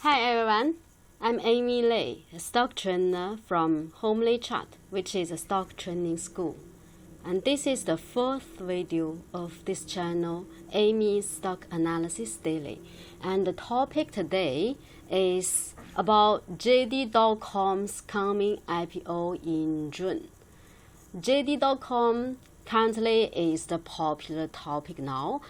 Hi everyone, I'm Amy Lei, a stock trainer from Homely Chart, which is a stock training school. And this is the fourth video of this channel, Amy's Stock Analysis Daily. And the topic today is about JD.com's coming IPO in June. JD.com currently is the popular topic now.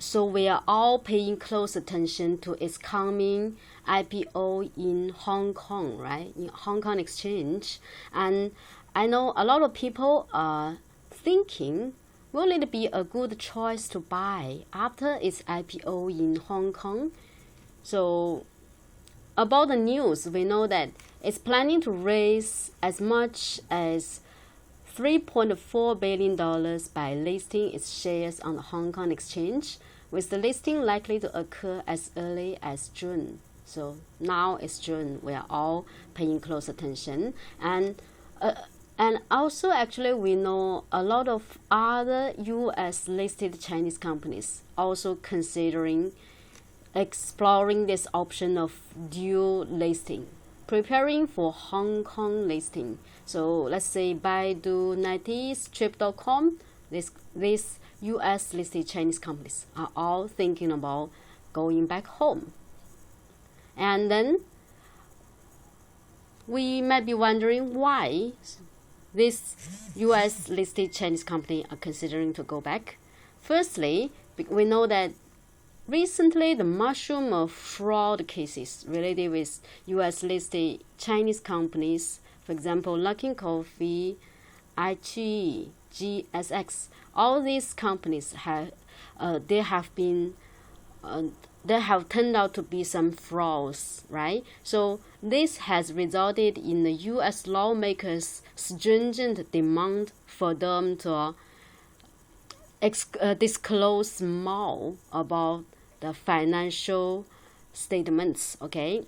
So we are all paying close attention to its coming IPO in Hong Kong, right? In Hong Kong Exchange. And I know a lot of people are thinking, will it be a good choice to buy after its IPO in Hong Kong? So about the news, we know that it's planning to raise as much as $3.4 billion by listing its shares on the Hong Kong Exchange, with the listing likely to occur as early as June. So now it's June. We are all paying close attention. And also, actually, we know a lot of other U.S.-listed Chinese companies also considering exploring this option of dual listing, preparing for Hong Kong listing. So let's say Baidu, NetEase, Trip.com, these US listed Chinese companies are all thinking about going back home. And then we might be wondering why these US listed Chinese companies are considering to go back. Firstly, we know that recently the mushroom of fraud cases related with US listed Chinese companies, for example, Luckin Coffee, iQIYI, GSX, all these companies have turned out to be some frauds, right? So this has resulted in the U.S. lawmakers' stringent demand for them to disclose more about the financial statements. Okay,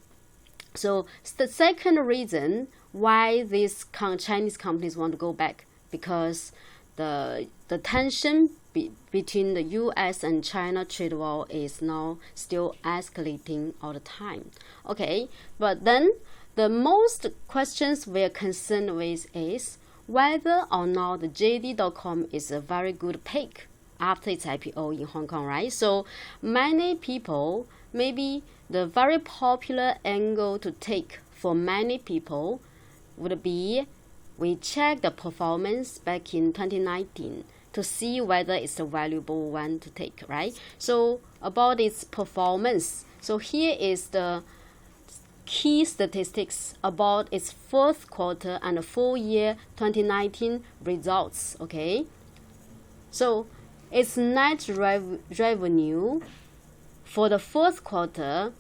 so the second reason why these Chinese companies want to go back, because the tension between the U.S. and China trade war is now still escalating all the time. Okay, but then the most questions we are concerned with is whether or not the JD.com is a very good pick after its IPO in Hong Kong, right? So many people, maybe the very popular angle to take for many people would be, we check the performance back in 2019 to see whether it's a valuable one to take, right? So about its performance, so here is the key statistics about its fourth quarter and the full year 2019 results, okay? So its net revenue for the fourth quarter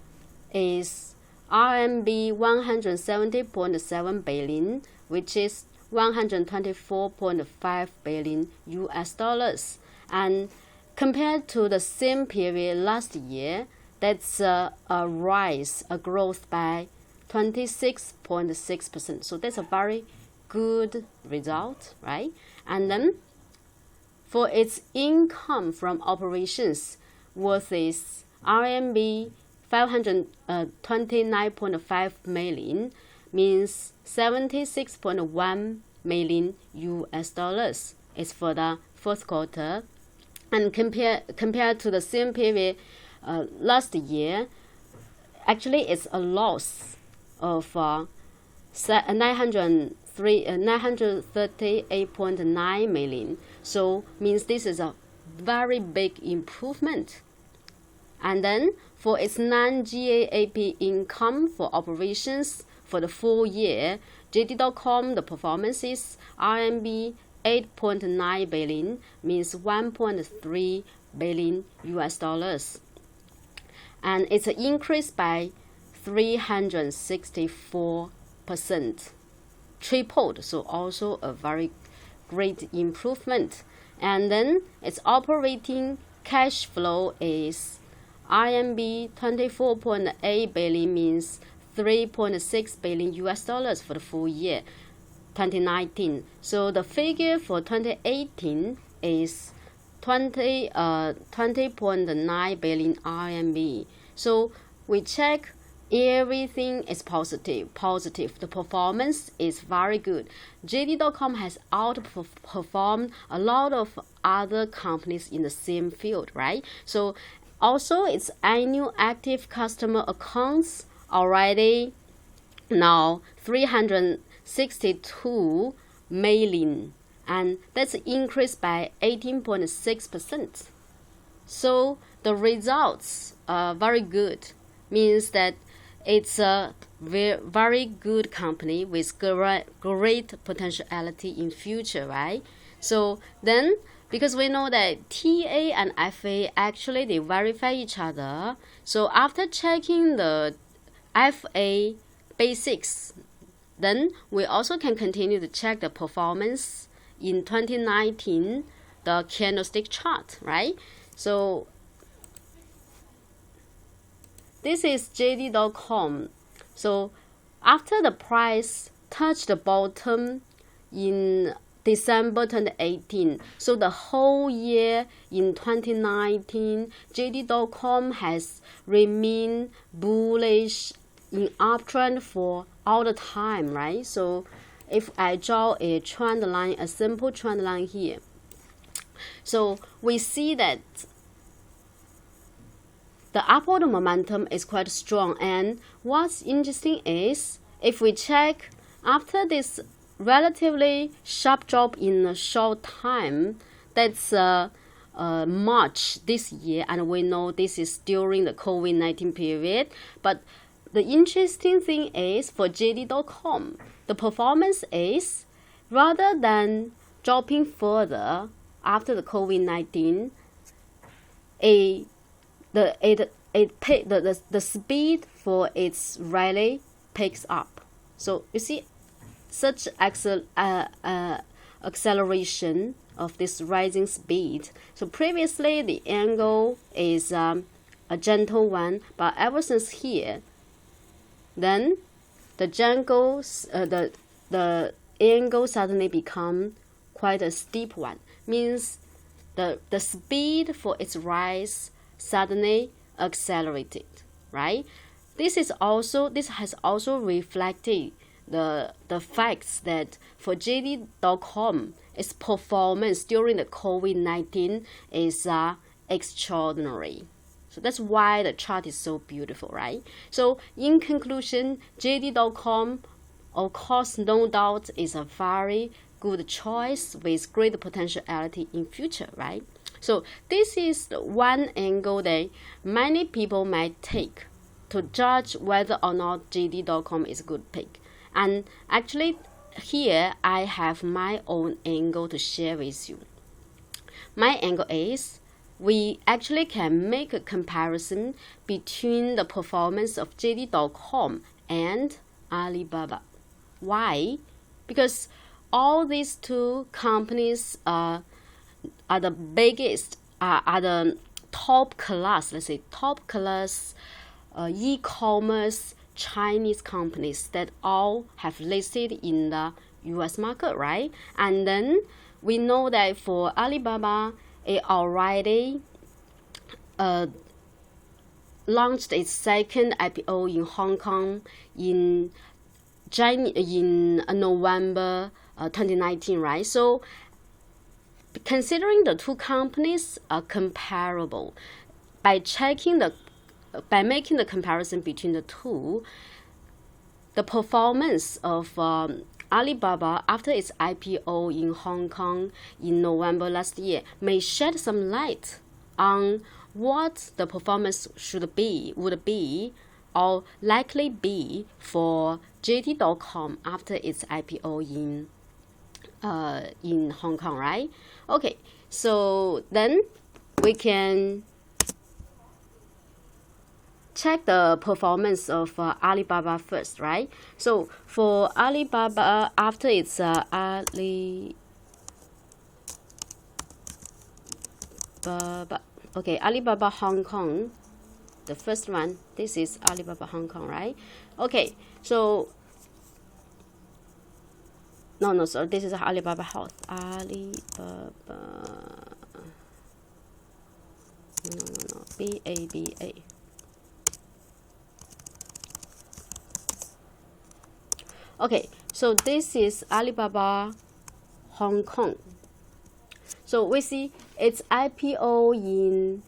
is RMB 170.7 billion, which is 124.5 billion US dollars. And compared to the same period last year, that's a growth by 26.6%. So that's a very good result, right? And then for its income from operations, worth is RMB 529.5 million, means 76.1 million US dollars is for the fourth quarter. And compared to the same period last year, actually it's a loss of 938.9 million. So means this is a very big improvement. And then for its non-GAAP income for operations for the full year, JD.com, the performance is RMB 8.9 billion, means 1.3 billion US dollars. And it's an increase by 364%, tripled, so also a very great improvement. And then its operating cash flow is RMB 24.8 billion, means 3.6 billion US dollars for the full year 2019. So the figure for 2018 is 20.9 billion RMB. So we check everything is positive. The performance is very good. JD.com has outperformed a lot of other companies in the same field, right? So also its annual active customer accounts already now 362 million, and that's increased by 18.6%. So the results are very good, means that it's a very good company with great potentiality in future, right? So then, because we know that TA and FA actually they verify each other, so after checking the FA basics, then we also can continue to check the performance in 2019, the candlestick chart, right? So this is JD.com. So after the price touched the bottom in December 2018, so the whole year in 2019, JD.com has remained bullish in uptrend for all the time, right? So if I draw a trend line, a simple trend line here, so we see that the upward momentum is quite strong. And what's interesting is, if we check after this relatively sharp drop in a short time, that's March this year, and we know this is during the COVID-19 period. But the interesting thing is, for JD.com, the performance is, rather than dropping further after the COVID-19, the speed for its rally picks up. So you see such acceleration of this rising speed. So previously the angle is a gentle one, but ever since here, then the angle suddenly become quite a steep one. Means the speed for its rise suddenly accelerated, right? This has also reflected the facts that for JD.com, its performance during the COVID-19 is extraordinary. So that's why the chart is so beautiful, right? So in conclusion, JD.com, of course, no doubt, is a very good choice with great potentiality in future, right? So this is one angle that many people might take to judge whether or not JD.com is a good pick. And actually, here I have my own angle to share with you. My angle is, we actually can make a comparison between the performance of JD.com and Alibaba. Why? Because all these two companies are the biggest, are the top class, let's say top class e-commerce Chinese companies that all have listed in the US market, right? And then we know that for Alibaba, it already launched its second IPO in Hong Kong in November 2019, right? So considering the two companies are comparable, by making the comparison between the two, the performance of Alibaba after its IPO in Hong Kong in November last year may shed some light on what the performance would be, or likely be for JD.com after its IPO in Hong Kong, right? Okay, so then we can check the performance of Alibaba first, right? So for Alibaba, after its Alibaba Hong Kong, the first one, this is Alibaba Hong Kong, right? Okay, so so this is Alibaba Health. BABA. Okay, so this is Alibaba Hong Kong. So we see its IPO in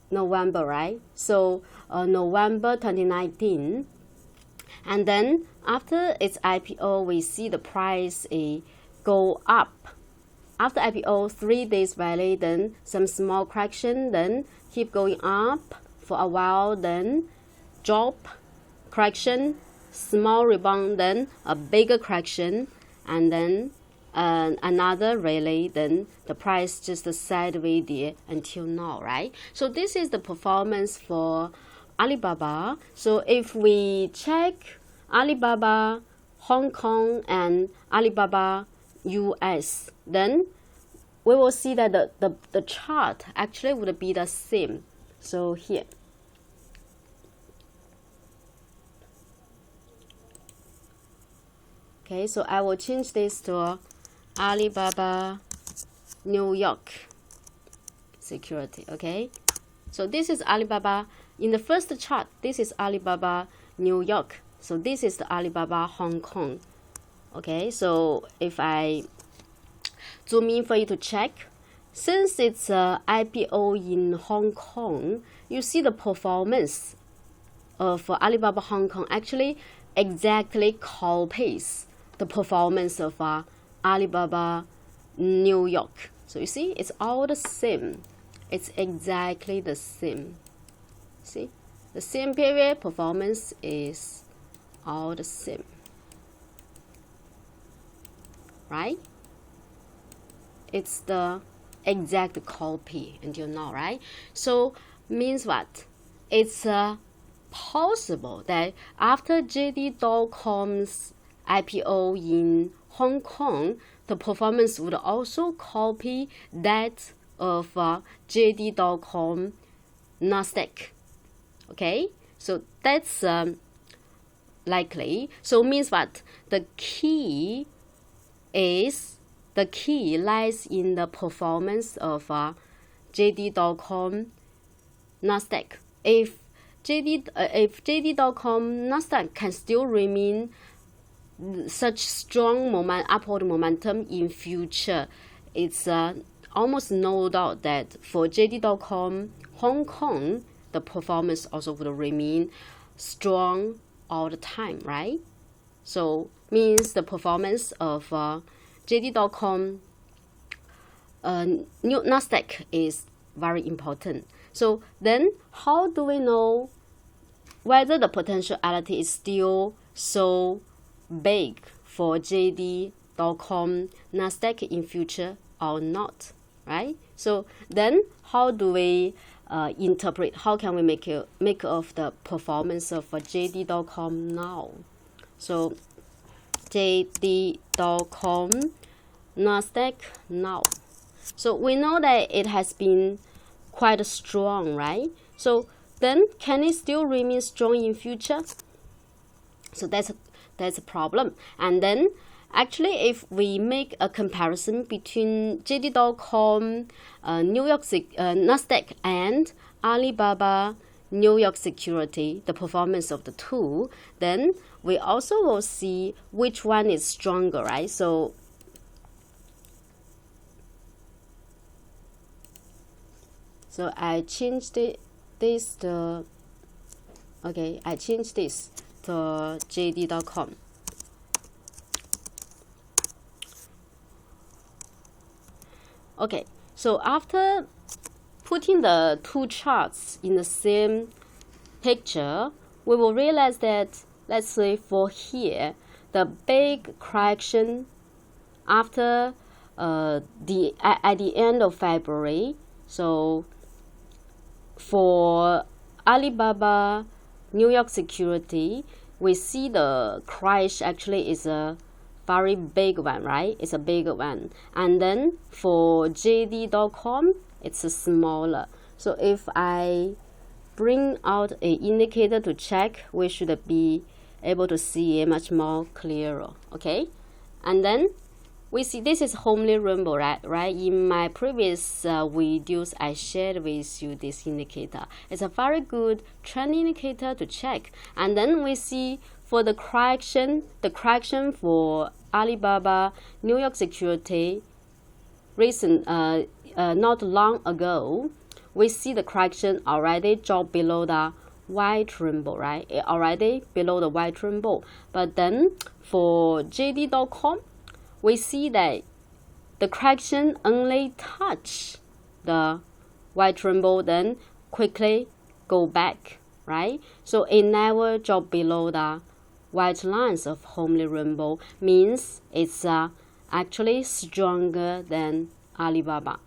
November, right? So November 2019. And then after its IPO, we see the price go up. After IPO, 3 days rally, then some small correction, then keep going up for a while, then drop, correction, small rebound, then a bigger correction, and then another rally, then the price just sideways there until now, right? So this is the performance for Alibaba. So if we check Alibaba Hong Kong and Alibaba US, then we will see that the chart actually would be the same. So here, okay, so I will change this to Alibaba New York security. Okay, so this is Alibaba in the first chart. This is Alibaba New York. So this is the Alibaba Hong Kong. Okay, so if I zoom in for you to check, since it's IPO in Hong Kong, you see the performance of Alibaba Hong Kong actually exactly copies the performance of Alibaba New York. So you see, it's all the same. It's exactly the same. See, the same period performance is all the same, right? It's the exact copy until now, right? So means what? It's possible that after JD.com's IPO in Hong Kong, the performance would also copy that of JD.com Nasdaq. Okay, so that's likely. So means what? The key lies in the performance of JD.com Nasdaq. If JD.com Nasdaq can still remain such strong upward momentum in future, it's almost no doubt that for JD.com Hong Kong, the performance also would remain strong all the time, right? So means the performance of JD.com new Nasdaq is very important. So then how do we know whether the potentiality is still so big for JD.com Nasdaq in future or not, right? So then how do we interpret, how can we make of the performance of JD.com now? So JD.com Nasdaq now. So we know that it has been quite strong, right? So then can it still remain strong in future? So that's a problem. And then actually, if we make a comparison between JD.com New York Nasdaq and Alibaba New York Security, the performance of the two, then we also will see which one is stronger, right? So I changed this to, okay, I changed this to JD.com. Okay, so after putting the two charts in the same picture, we will realize that, let's say for here, the big correction after at the end of February. So for Alibaba New York Security, we see the crash actually is a very big one, right? It's a bigger one. And then for JD.com, it's a smaller. So if I bring out an indicator to check, we should be able to see it much more clearer, okay? And then we see this is homely rainbow, right? In my previous videos, I shared with you this indicator. It's a very good trend indicator to check. And then we see for the correction for Alibaba, New York Security, not long ago, we see the correction already dropped below the white rainbow, right? It already below the white rainbow. But then for JD.com, we see that the correction only touch the white rainbow, then quickly go back, right? So it never dropped below the white lines of homely rainbow, means it's actually stronger than Alibaba.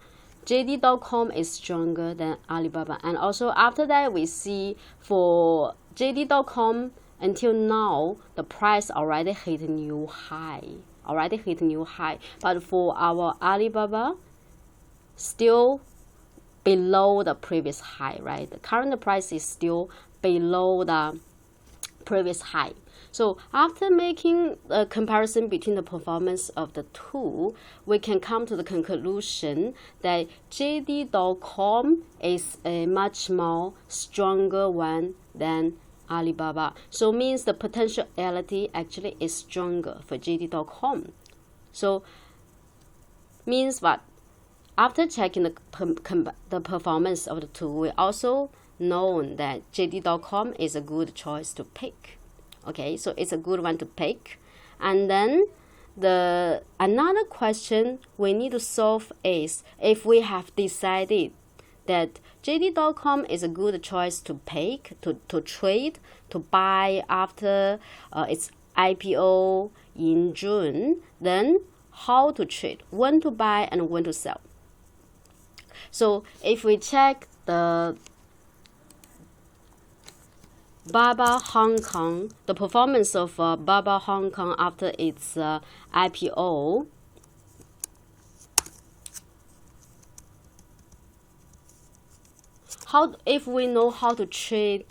JD.com is stronger than Alibaba. And also after that, we see for JD.com until now, the price already hit a new high. But for our Alibaba, still below the previous high, right? The current price is still below the previous high. So after making a comparison between the performance of the two, we can come to the conclusion that JD.com is a much more stronger one than Alibaba. So means the potentiality actually is stronger for JD.com. So means what? After checking the performance of the two, we also know that JD.com is a good choice to pick. Okay, so it's a good one to pick. And then another question we need to solve is if we have decided that JD.com is a good choice to pick, to trade, to buy after its IPO in June, then how to trade, when to buy and when to sell. So if we check the Baba Hong Kong, the performance of Baba Hong Kong after its IPO, if we know how to trade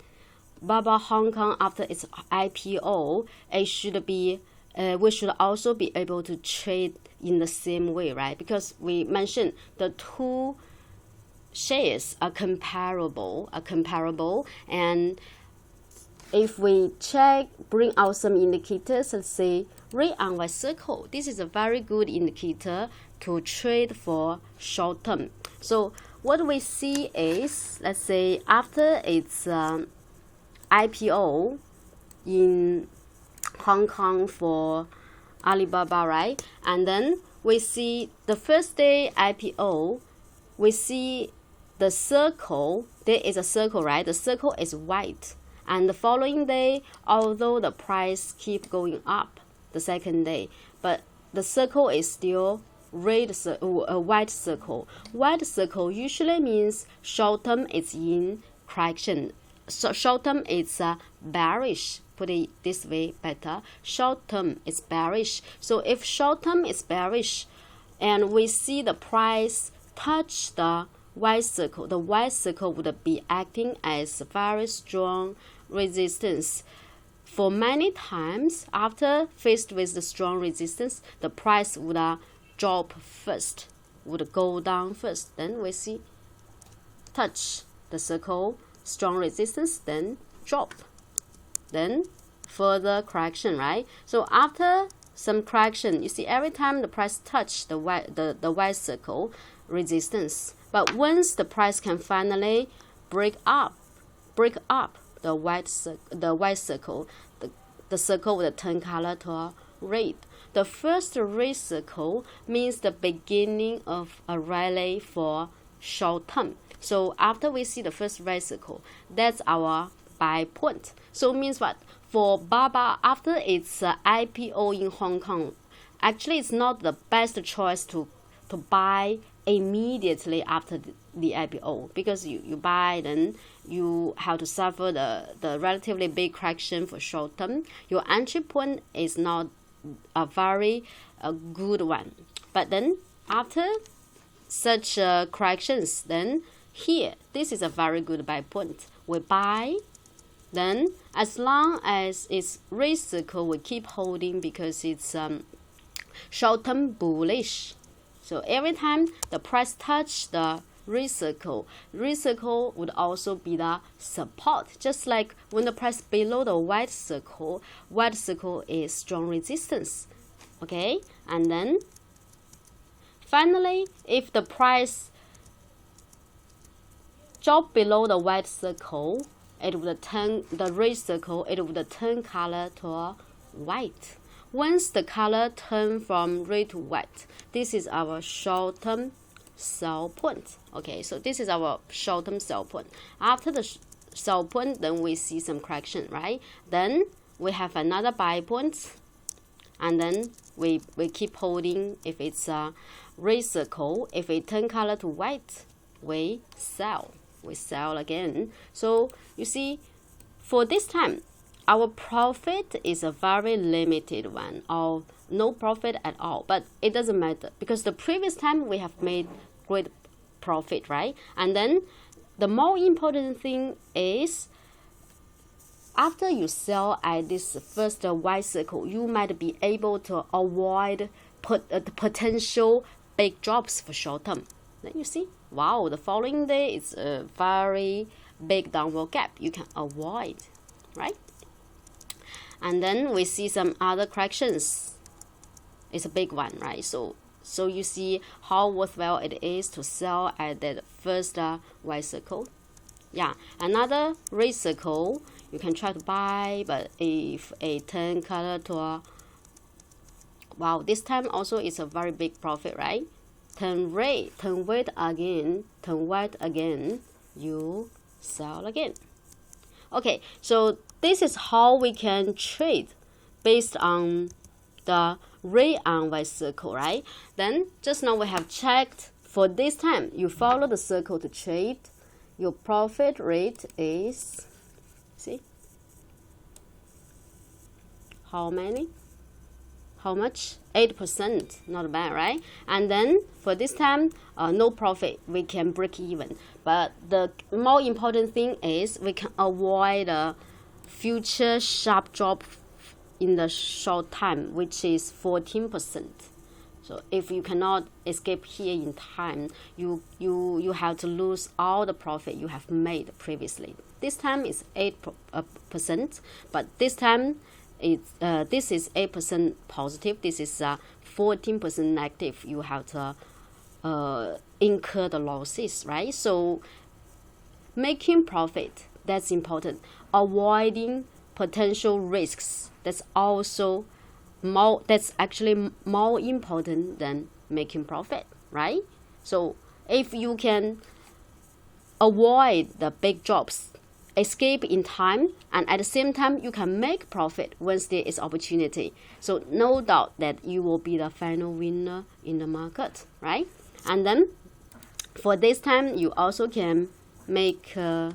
Baba Hong Kong after its IPO, it should be we should also be able to trade in the same way, right? Because we mentioned the two shares are comparable, and if we bring out some indicators, let's say red and white circle, this is a very good indicator to trade for short term. So what we see is, let's say after its IPO in Hong Kong for Alibaba, right? And then we see the first day IPO, we see the circle, there is a circle, right? The circle is white. And the following day, although the price keep going up the second day, but the circle is still white circle. White circle usually means short term is in correction. So short term is bearish. Put it this way better. Short term is bearish. So if short term is bearish, and we see the price touch the white circle would be acting as very strong resistance. For many times, after faced with the strong resistance, the price would drop first, would go down first. Then we see touch the circle, strong resistance, then drop, then further correction, right? So after some correction, you see every time the price touch the white circle resistance, but once the price can finally break up the white circle, the circle with the turn color to red. The first red circle means the beginning of a rally for short term. So after we see the first red circle, that's our buy point. So means what? For Baba, after its IPO in Hong Kong, actually it's not the best choice to buy immediately after the IPO, because you buy, then you have to suffer the relatively big correction for short term. Your entry point is not a very good one. But then after such corrections, then here, this is a very good buy point. We buy, then as long as it's red circle, we keep holding because it's short-term bullish. So every time the price touch the red circle would also be the support. Just like when the price below the white circle is strong resistance. Okay, and then finally, if the price drop below the white circle, it would turn the red circle. It would turn color to white. Once the color turn from red to white, this is our short-term sell point. Okay, so this is our short-term sell point. After the sell point, then we see some correction, right? Then we have another buy point, and then we keep holding. If it's a red circle, if it turn color to white, we sell again. So you see, for this time, our profit is a very limited one, or no profit at all. But it doesn't matter, because the previous time we have made great profit, right? And then the more important thing is, after you sell at this first white circle, you might be able to avoid the potential big drops for short term. Then you see, wow, the following day is a very big downward gap you can avoid, right? And then we see some other corrections. It's a big one, right? So you see how worthwhile it is to sell at that first white circle. Yeah, another red circle, you can try to buy, but if a turn color to a, wow, this time also it's a very big profit, right? Turn red, turn white again, you sell again. Okay, so this is how we can trade based on the red and white circle, right? Then just now we have checked for this time, you follow the circle to trade, your profit rate is, see, how many? How much? 8%, not bad, right? And then for this time, no profit, we can break even. But the more important thing is we can avoid a future sharp drop in the short time, which is 14%. So if you cannot escape here in time, you have to lose all the profit you have made previously. This time is 8%, but this time this is 8% positive. This is 14% negative. You have to incur the losses, right? So making profit, that's important. Avoiding potential risks, that's actually more important than making profit, right? So if you can avoid the big drops, escape in time, and at the same time you can make profit once there is opportunity, so no doubt that you will be the final winner in the market, right? And then for this time you also can make a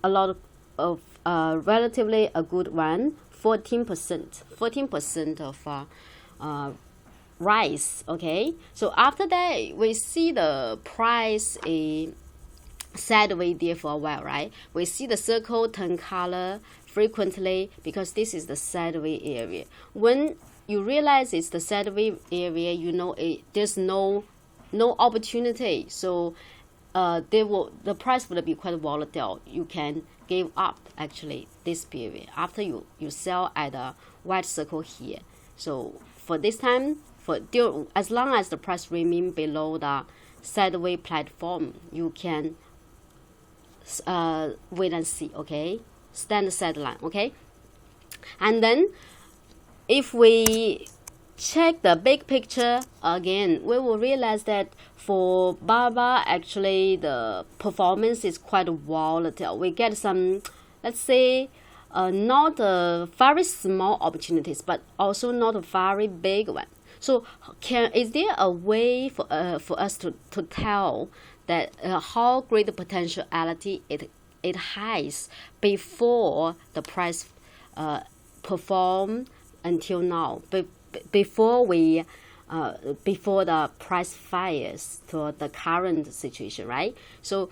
lot of relatively a good one, 14% of rise. Okay, so after that we see the price a sideways there for a while, right? We see the circle turn color frequently because this is the sideways area. When you realize it's the sideways area, you know there's no opportunity, so the price will be quite volatile. You can give up actually this period after you sell at a white circle here. So for this time, as long as the price remain below the sideways platform, you can wait and see. Okay, stand the sideline. Okay, and then if we check the big picture again, we will realize that for BABA, actually the performance is quite volatile. We get some, let's say, not very small opportunities, but also not a very big one. So is there a way for us to tell that how great the potentiality it has before the price perform until now, before the price fires to the current situation, right? So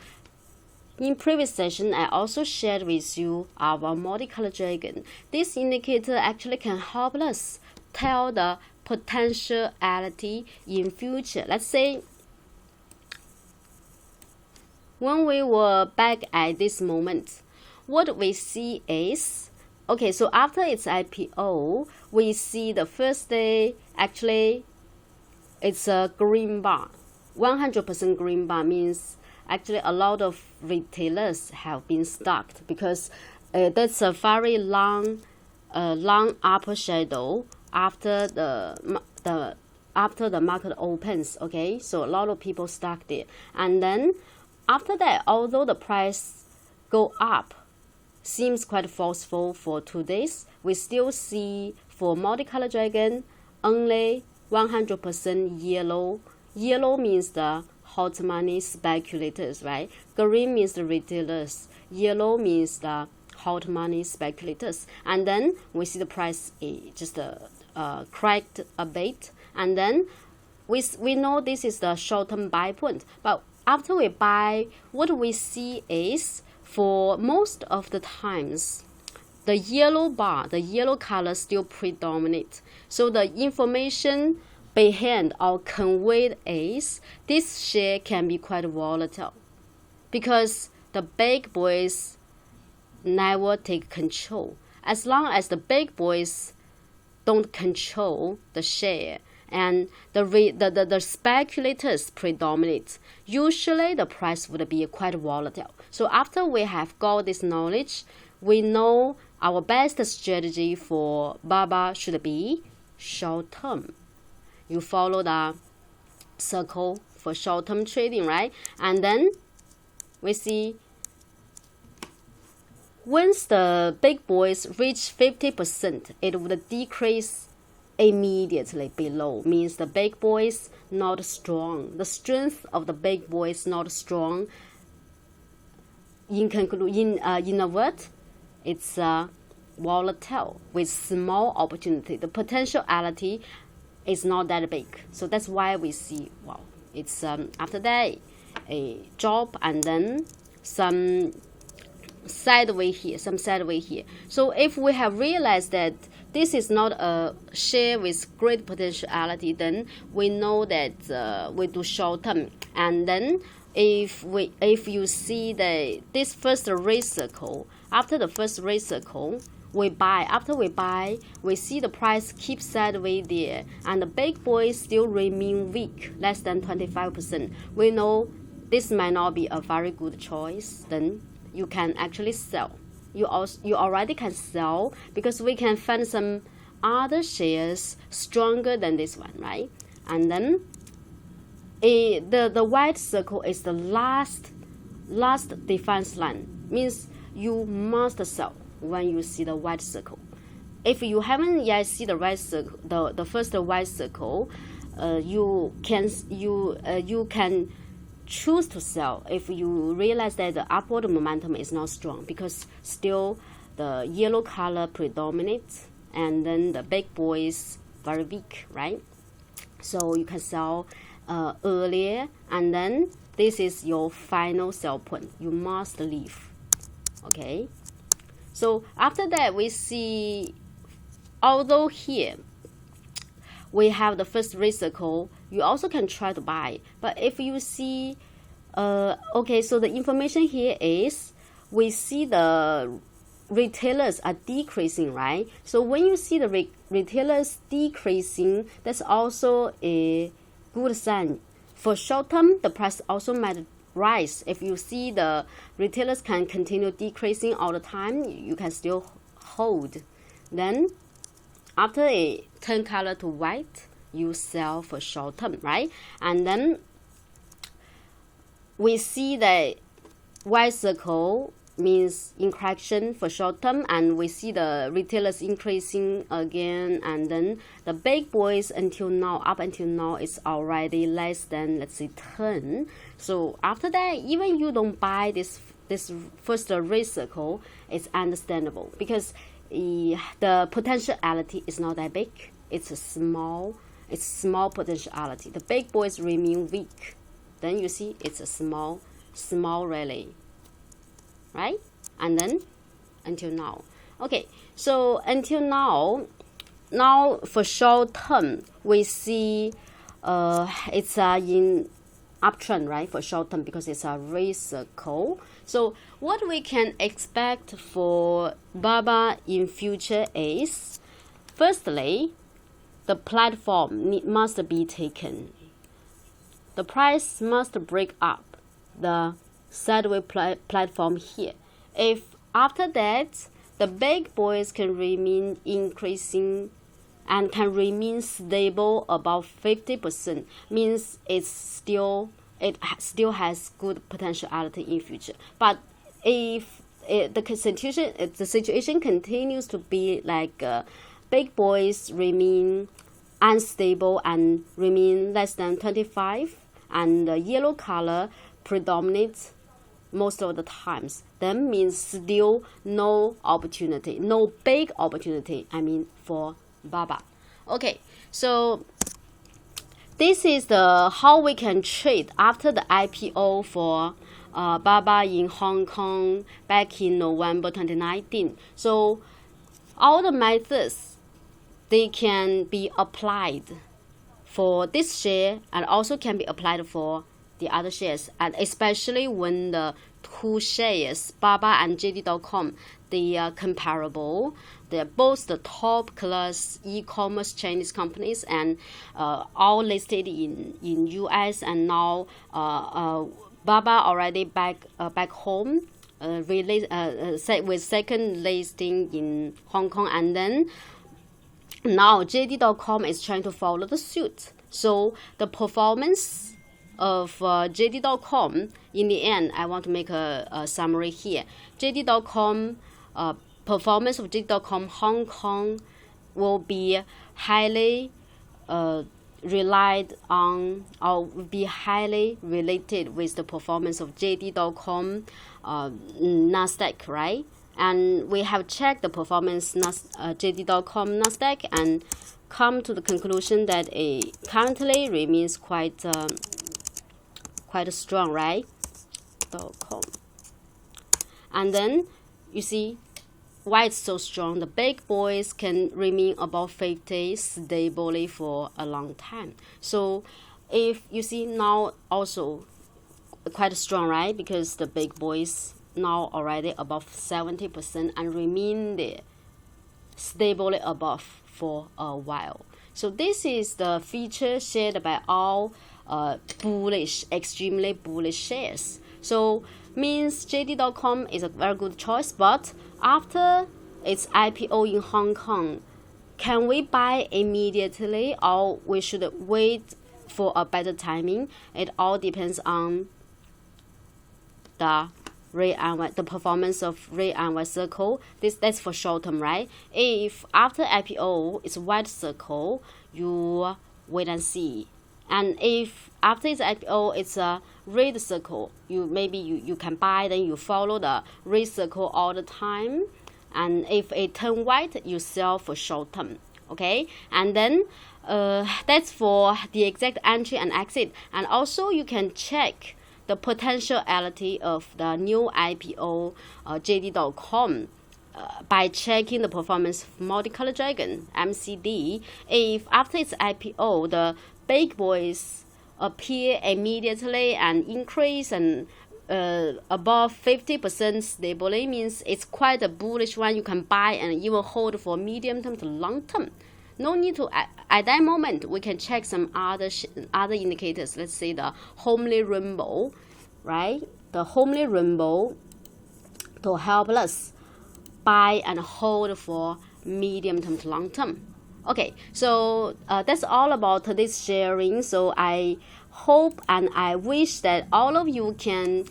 in previous session, I also shared with you our multicolor dragon. This indicator actually can help us tell the potentiality in future. Let's say when we were back at this moment, what we see is, okay, so after its IPO, we see the first day, actually, it's a green bar. 100% green bar means actually a lot of retailers have been stocked because that's a very long upper shadow after the market opens. Okay, so a lot of people stocked it, and then after that, although the price go up, seems quite forceful for 2 days, we still see for multicolor dragon only 100% yellow. Yellow means the hot money speculators, right? Green means the retailers. Yellow means the hot money speculators. And then we see the price just cracked a bit. And then we know this is the short-term buy point. But after we buy, what we see is, for most of the times, the yellow bar, the yellow color still predominate. So the information behind or conveyed is this share can be quite volatile because the big boys never take control. As long as the big boys don't control the share and the speculators predominate, usually the price would be quite volatile. So after we have got this knowledge, we know our best strategy for BABA should be short term. You follow the circle for short term trading, right? And then we see once the big boys reach 50%, it would decrease immediately below. Means the big boys not strong. The strength of the big boys not strong. In a word, it's volatile with small opportunity. The potentiality is not that big. So that's why we see, wow, it's after that a drop and then some sideway here. So if we have realized that this is not a share with great potentiality, then we know that we do short term. And then if you see this first red circle, after the first red circle, we buy. After we buy, we see the price keep sideways there, and the big boys still remain weak, less than 25%. We know this might not be a very good choice. Then you can actually sell. You already can sell because we can find some other shares stronger than this one, right? And then the white circle is the last defense line. Means you must sell when you see the white circle. If you haven't yet see the white circle, the first white circle, you can choose to sell if you realize that the upward momentum is not strong because still the yellow color predominates and then the big boys very weak, right? So you can sell earlier, and then this is your final sell point. You must leave. Okay, so after that we see, although here we have the first red circle, you also can try to buy. But if you see, okay, so the information here is we see the retailers are decreasing, right? So when you see the retailers decreasing, that's also a good sign. For short term, the price also might rise. If you see the retailers can continue decreasing all the time, you can still hold. Then after it turn color to white, you sell for short term, right? And then we see that white circle means in correction for short term, and we see the retailers increasing again, and then the big boys up until now is already less than, let's say, 10. So after that, even you don't buy this first red circle, it's understandable because the potentiality is not that big. It's small potentiality. The big boys remain weak. Then you see it's a small rally, right? And then until now. Okay, so until now, now for short term, we see it's in uptrend, right? For short term, because it's a red circle. So what we can expect for BABA in future is, firstly, the platform must be taken. The price must break up the sideways platform here. If after that the big boys can remain increasing and can remain stable above 50%, means it still has good potentiality in future. But if the situation continues to be like big boys remain unstable and remain less than 25, and the yellow color predominates most of the times, then means still no opportunity, no big opportunity, for BABA. Okay, so this is the how we can trade after the IPO for BABA in Hong Kong back in November 2019. So all the methods, they can be applied for this share and also can be applied for the other shares, and especially when the two shares, BABA and JD.com, they are comparable. They're both the top class e-commerce Chinese companies, and all listed in US, and now BABA already back home, with second listing in Hong Kong, and then now JD.com is trying to follow the suit. So the performance of JD.com, in the end, I want to make a summary here. JD.com, performance of JD.com Hong Kong will be highly relied on, or will be highly related with the performance of JD.com Nasdaq, right? And we have checked the performance JD.com Nasdaq and come to the conclusion that it currently remains quite strong, right? .com. And then you see why it's so strong. The big boys can remain above 50 stably for a long time. So if you see now also quite strong, right? Because the big boys now already above 70% and remain there stably above for a while. So this is the feature shared by all extremely bullish shares. So means JD.com is a very good choice, but after its IPO in Hong Kong, can we buy immediately or we should wait for a better timing? It all depends on the performance of red and white circle. That's for short term, right? If after IPO it's white circle, you wait and see. And if after its IPO it's a red circle, you can buy, then you follow the red circle all the time. And if it turn white, you sell for short term. Okay, and then that's for the exact entry and exit. And also you can check the potentiality of the new IPO JD.com by checking the performance of Multicolor Dragon MCD. If after its IPO the big boys appear immediately and increase and above 50% stably, means it's quite a bullish one. You can buy and even hold for medium term to long term. No need to at that moment. We can check some other indicators. Let's say the homely rainbow, right? The homely rainbow to help us buy and hold for medium term to long term. Okay, so that's all about today's sharing. So I hope and I wish that all of you can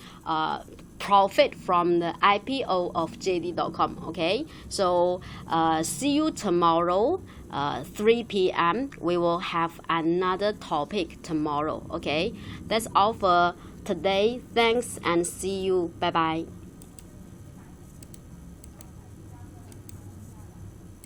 profit from the IPO of JD.com. Okay, so see you tomorrow, 3 p.m. We will have another topic tomorrow. Okay, that's all for today. Thanks and see you. Bye bye.